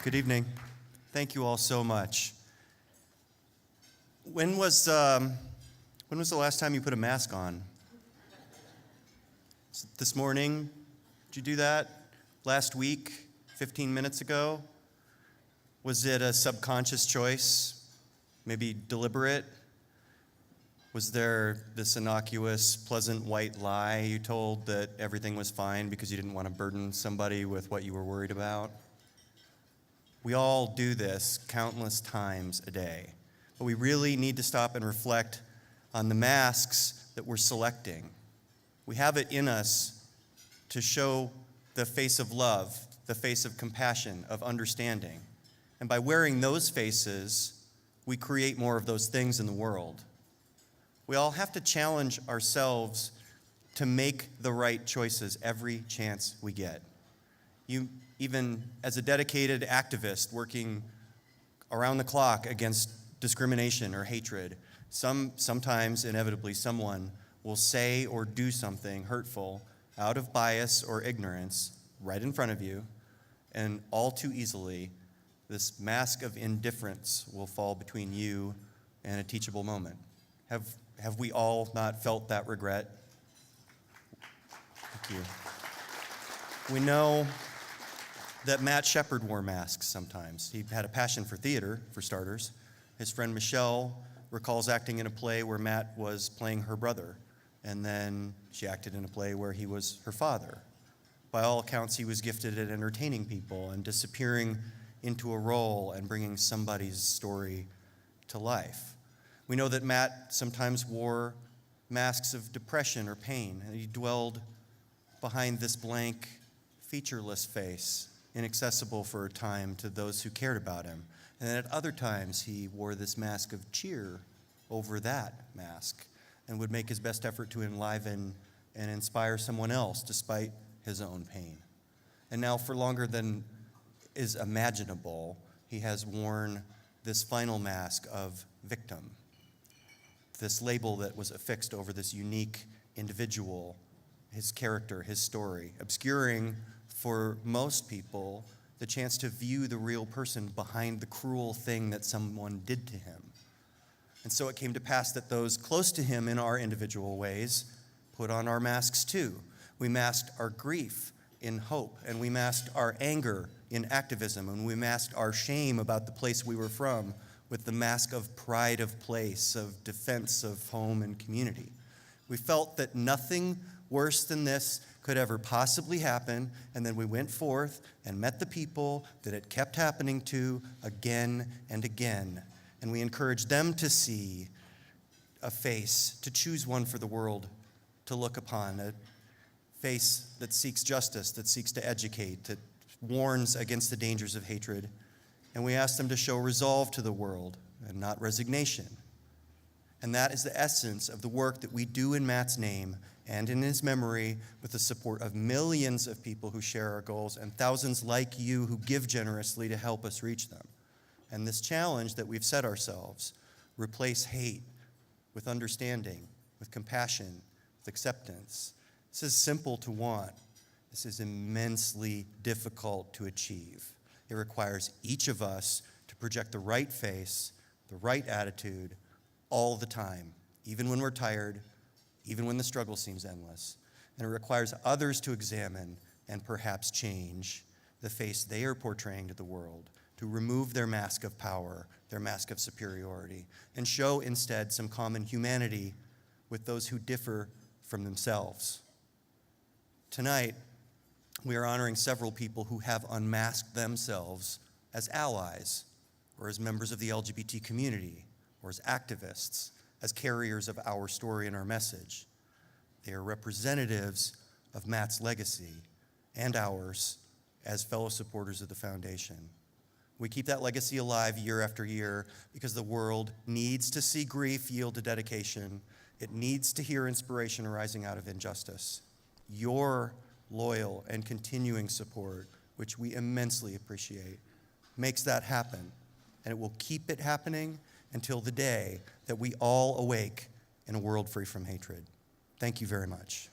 Good evening. Thank you all so much. When was the last time you put a mask on? This morning? Did you do that? Last week? 15 minutes ago? Was it a subconscious choice? Maybe deliberate? Was there this innocuous, pleasant white lie you told that everything was fine because you didn't want to burden somebody with what you were worried about? We all do this countless times a day, but we really need to stop and reflect on the masks that we're selecting. We have it in us to show the face of love, the face of compassion, of understanding. And by wearing those faces, we create more of those things in the world. We all have to challenge ourselves to make the right choices every chance we get. Even as a dedicated activist working around the clock against discrimination or hatred, sometimes, inevitably, someone will say or do something hurtful out of bias or ignorance right in front of you, and all too easily, this mask of indifference will fall between you and a teachable moment. Have we all not felt that regret? Thank you. We know that Matt Shepard wore masks sometimes. He had a passion for theater, for starters. His friend Michelle recalls acting in a play where Matt was playing her brother, and then she acted in a play where he was her father. By all accounts, he was gifted at entertaining people and disappearing into a role and bringing somebody's story to life. We know that Matt sometimes wore masks of depression or pain, and he dwelled behind this blank, featureless face, inaccessible for a time to those who cared about him. And then at other times, he wore this mask of cheer over that mask and would make his best effort to enliven and inspire someone else despite his own pain. And now, for longer than is imaginable, he has worn this final mask of victim, this label that was affixed over this unique individual, his character, his story, obscuring for most people the chance to view the real person behind the cruel thing that someone did to him. And so it came to pass that those close to him in our individual ways put on our masks too. We masked our grief in hope, and we masked our anger in activism, and we masked our shame about the place we were from with the mask of pride of place, of defense of home and community. We felt that nothing worse than this could ever possibly happen, and then we went forth and met the people that it kept happening to again and again. And we encouraged them to see a face, to choose one for the world to look upon, a face that seeks justice, that seeks to educate, that warns against the dangers of hatred. And we asked them to show resolve to the world and not resignation. And that is the essence of the work that we do in Matt's name and in his memory, with the support of millions of people who share our goals and thousands like you who give generously to help us reach them. And this challenge that we've set ourselves, replace hate with understanding, with compassion, with acceptance. This is simple to want. This is immensely difficult to achieve. It requires each of us to project the right face, the right attitude, all the time, even when we're tired, even when the struggle seems endless. And it requires others to examine and perhaps change the face they are portraying to the world, to remove their mask of power, their mask of superiority, and show instead some common humanity with those who differ from themselves. Tonight, we are honoring several people who have unmasked themselves as allies, or as members of the LGBT community, or as activists, as carriers of our story and our message. They are representatives of Matt's legacy and ours as fellow supporters of the foundation. We keep that legacy alive year after year because the world needs to see grief yield to dedication. It needs to hear inspiration arising out of injustice. Your loyal and continuing support, which we immensely appreciate, makes that happen, and it will keep it happening until the day that we all awake in a world free from hatred. Thank you very much.